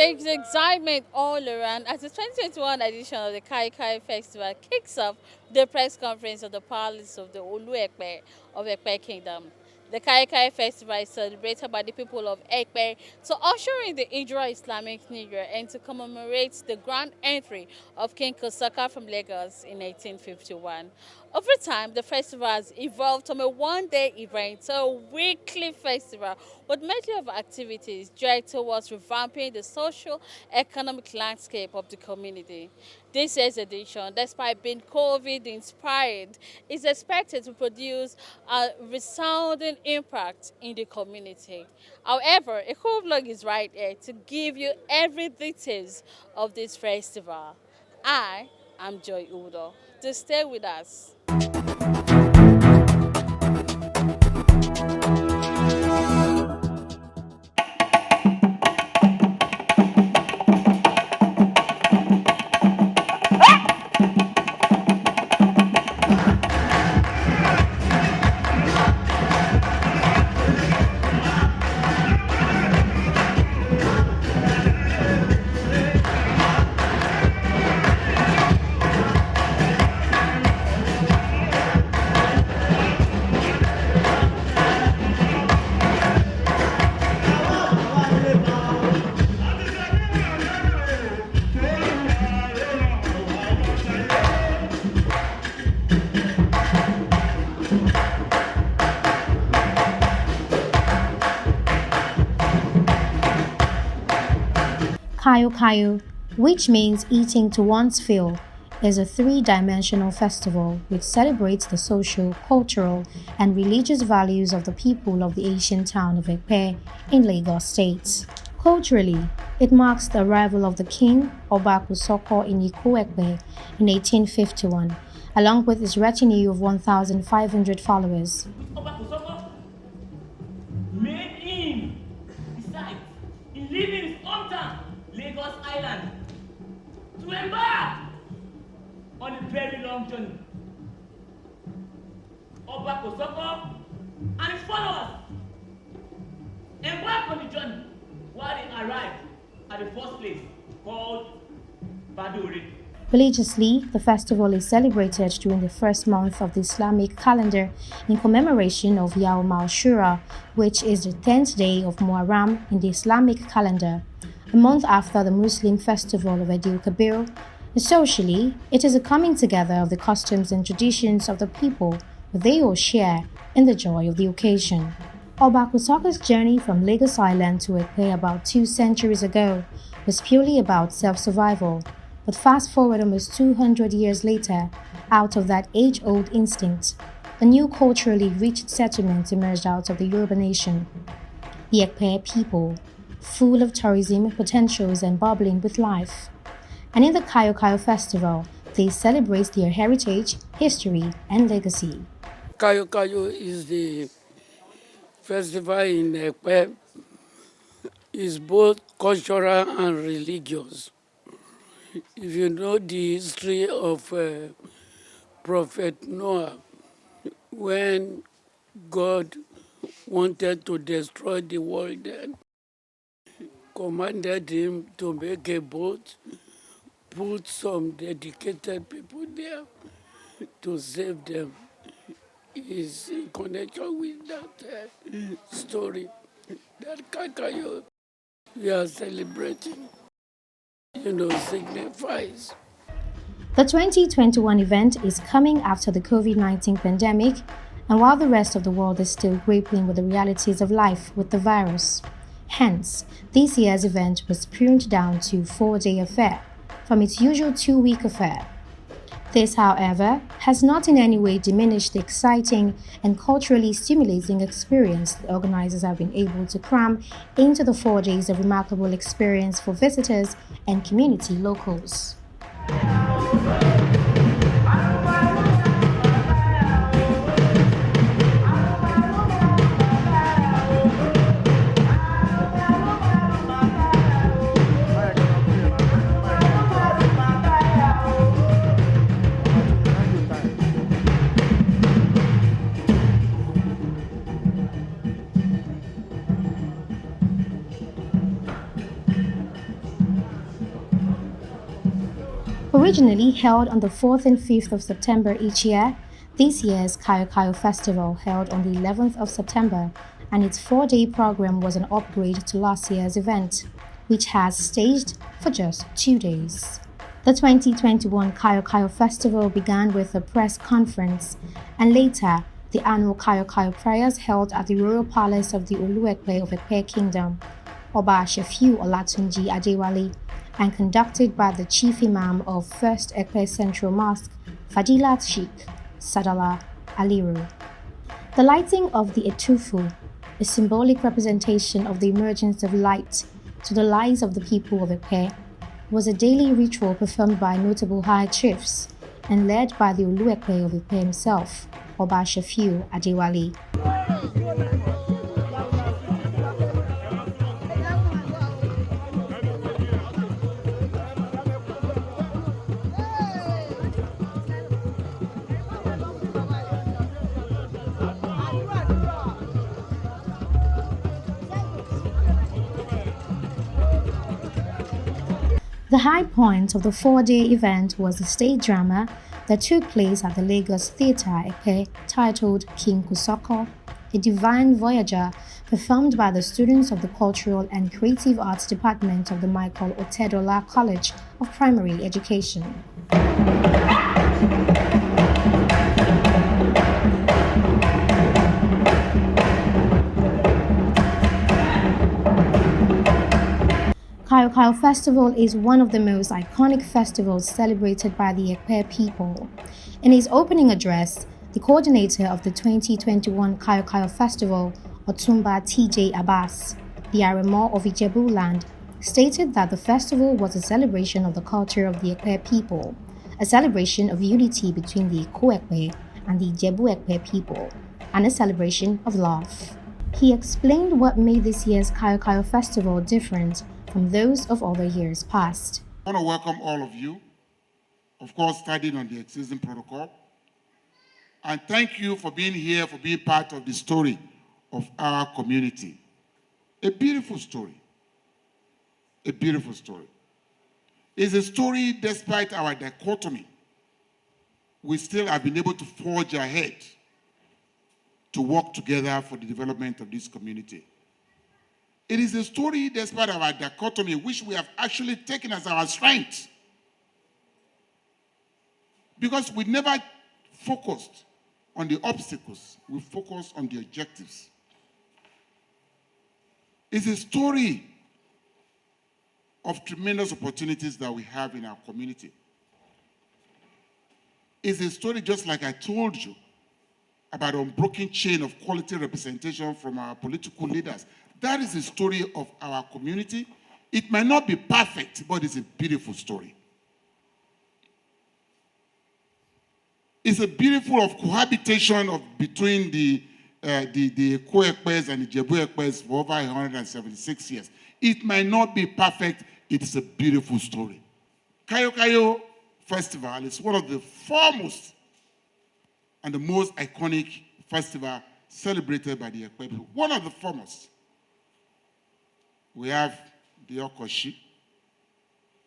There's excitement all around as the 2021 edition of the Kayokayo Festival kicks off the press conference of the palace of the Olu-Epe of Epe Kingdom. The Kayokayo Festival is celebrated by the people of Epe to usher in the Hijra Islamic New Year and to commemorate the grand entry of King Kosoko from Lagos in 1851. Over time, the festival has evolved from a one-day event to a weekly festival with medley of activities geared towards revamping the social-economic landscape of the community. This year's edition, despite being COVID-inspired, is expected to produce a resounding impact in the community. However, ekohotblog is right here to give you every details of this festival. I am Joy Udo. To stay with us. Kayokayo, which means eating to one's fill, is a three-dimensional festival which celebrates the social, cultural, and religious values of the people of the ancient town of Epe in Lagos State. Culturally, it marks the arrival of the king, Oba Kosoko in Eko-Epe in 1851, along with his retinue of 1,500 followers. Oba Kosoko made him decide in leaving his hometown, Lagos Island, to embark on a very long journey. Oba Kosoko and his followers embarked on the journey while they arrived at the first place called Badore. Religiously, the festival is celebrated during the first month of the Islamic calendar in commemoration of Yawm al-Surah, which is the 10th day of Muharram in the Islamic calendar, a month after the Muslim festival of Eid al-Kabir. Socially, it is a coming together of the customs and traditions of the people that they all share in the joy of the occasion. Oba Kosoko's journey from Lagos Island to Epe about 2 centuries ago was purely about self-survival. But fast forward almost 200 years later, out of that age-old instinct, a new culturally rich settlement emerged out of the Yoruba nation. The Epe people, full of tourism potentials and bubbling with life. And in the Kayokayo Festival, they celebrate their heritage, history, and legacy. Kayokayo is the festival in Epe. It's both cultural and religious. If you know the history of Prophet Noah, when God wanted to destroy the world, then commanded him to make a boat, put some dedicated people there to save them. Is in connection with that story that Kakayo we are celebrating, signifies. The 2021 event is coming after the COVID-19 pandemic, and while the rest of the world is still grappling with the realities of life with the virus. Hence, this year's event was pruned down to a 4-day affair from its usual 2-week affair. This, however, has not in any way diminished the exciting and culturally stimulating experience the organizers have been able to cram into the 4 days of remarkable experience for visitors and community locals. Originally held on the 4th and 5th of September each year, this year's Kayokayo Festival held on the 11th of September, and its 4-day program was an upgrade to last year's event, which has staged for just 2 days. The 2021 Kayokayo Festival began with a press conference, and later the annual Kayokayo prayers held at the Royal Palace of the Olu-Epe of Epe Kingdom, Oba Shefiu Adewale, and conducted by the Chief Imam of First Epe Central Mosque, Fadilat Sheikh Sadala Aliru. The lighting of the Etufu, a symbolic representation of the emergence of light to the lives of the people of Epe, was a daily ritual performed by notable high chiefs and led by the Olu-Epe of Epe himself, Oba Shefiu Adewale. The high point of the 4-day event was a stage drama that took place at the Lagos Theatre Epe titled King Kosoko, a divine voyager performed by the students of the Cultural and Creative Arts Department of the Michael Otedola College of Primary Education. Kayokayo Festival is one of the most iconic festivals celebrated by the Epe people. In his opening address, the coordinator of the 2021 Kayokayo Festival, Otumba TJ Abbas, the Aremo of Ijebu land, stated that the festival was a celebration of the culture of the Epe people, a celebration of unity between the Eko-Epe and the Ijebu-Epe people, and a celebration of love. He explained what made this year's Kayokayo Festival different from those of other years past. I want to welcome all of you, of course, studying on the existing protocol. And thank you for being here, for being part of the story of our community. A beautiful story. A beautiful story. It's a story despite our dichotomy. We still have been able to forge ahead to work together for the development of this community. It is a story despite our dichotomy, which we have actually taken as our strength. Because we never focused on the obstacles, we focused on the objectives. It's a story of tremendous opportunities that we have in our community. It's a story, just like I told you, about an unbroken chain of quality representation from our political leaders. That is the story of our community. It might not be perfect, but it's a beautiful story. It's a beautiful of cohabitation between the Eko-Epes and the Ijebu-Epes for over 176 years. It might not be perfect. It is a beautiful story. Kayokayo Festival is one of the foremost and the most iconic festival celebrated by the Epe people. One of the foremost. We have the Okoshi,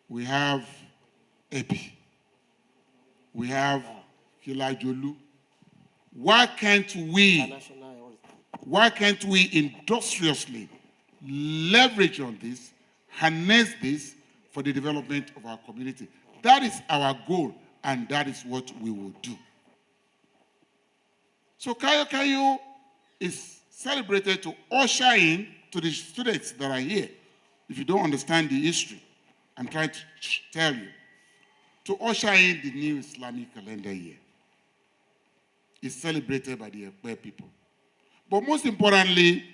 we have Epi, we have Kilajolu. Why can't we industriously leverage on this, harness this for the development of our community? That is our goal, and that is what we will do. So Kayokayo is celebrated to usher in to the students that are here. If you don't understand the history, I'm trying to tell you, to usher in the new Islamic calendar year. It's celebrated by the Epe people. But most importantly,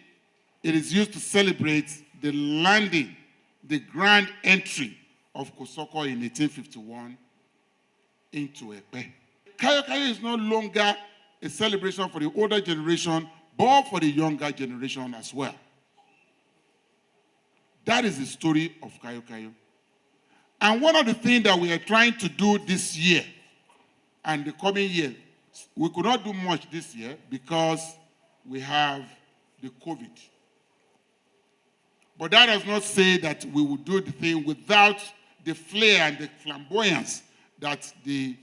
it is used to celebrate the landing, the grand entry of Kosoko in 1851 into Epe. Kayokayo is no longer a celebration for the older generation, but for the younger generation as well. That is the story of Kayokayo. And one of the things that we are trying to do this year and the coming year, we could not do much this year because we have the COVID. But that does not say that we will do the thing without the flair and the flamboyance that the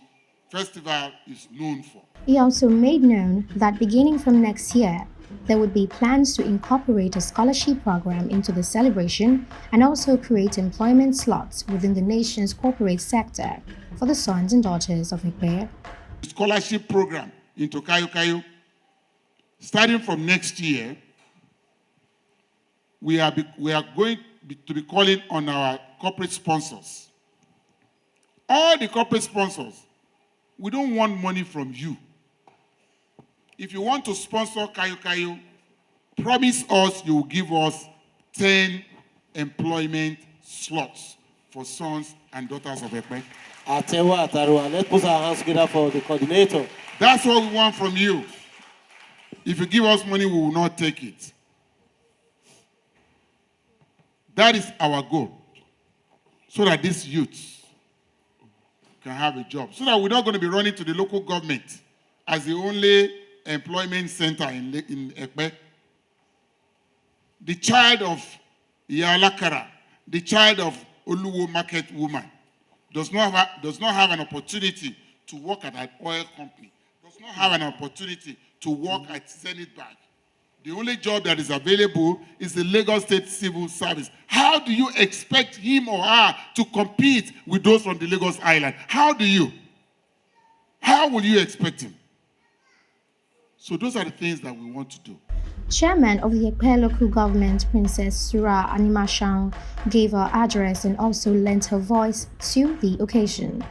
festival is known for. He also made known that beginning from next year, there would be plans to incorporate a scholarship program into the celebration and also create employment slots within the nation's corporate sector for the sons and daughters of Epe. Scholarship program into Kayokayo. Starting from next year, we are going to be calling on our corporate sponsors. All the corporate sponsors, we don't want money from you. If you want to sponsor Kayokayo, promise us you will give us 10 employment slots for sons and daughters of Epe. Let's put our hands together for the coordinator. That's what we want from you. If you give us money, we will not take it. That is our goal. So that these youths can have a job. So that we're not going to be running to the local government as the only employment center in Epe. The child of Yalakara, the child of Oluwo market woman, does not have an opportunity to work at an oil company, does not have an opportunity to work at Zenith Bank. The only job that is available is the Lagos State Civil Service. How do you expect him or her to compete with those from the Lagos Island? How will you expect him? So those are the things that we want to do. Chairman of the Epe Local Government, Princess Surah Animashaun, gave her address and also lent her voice to the occasion.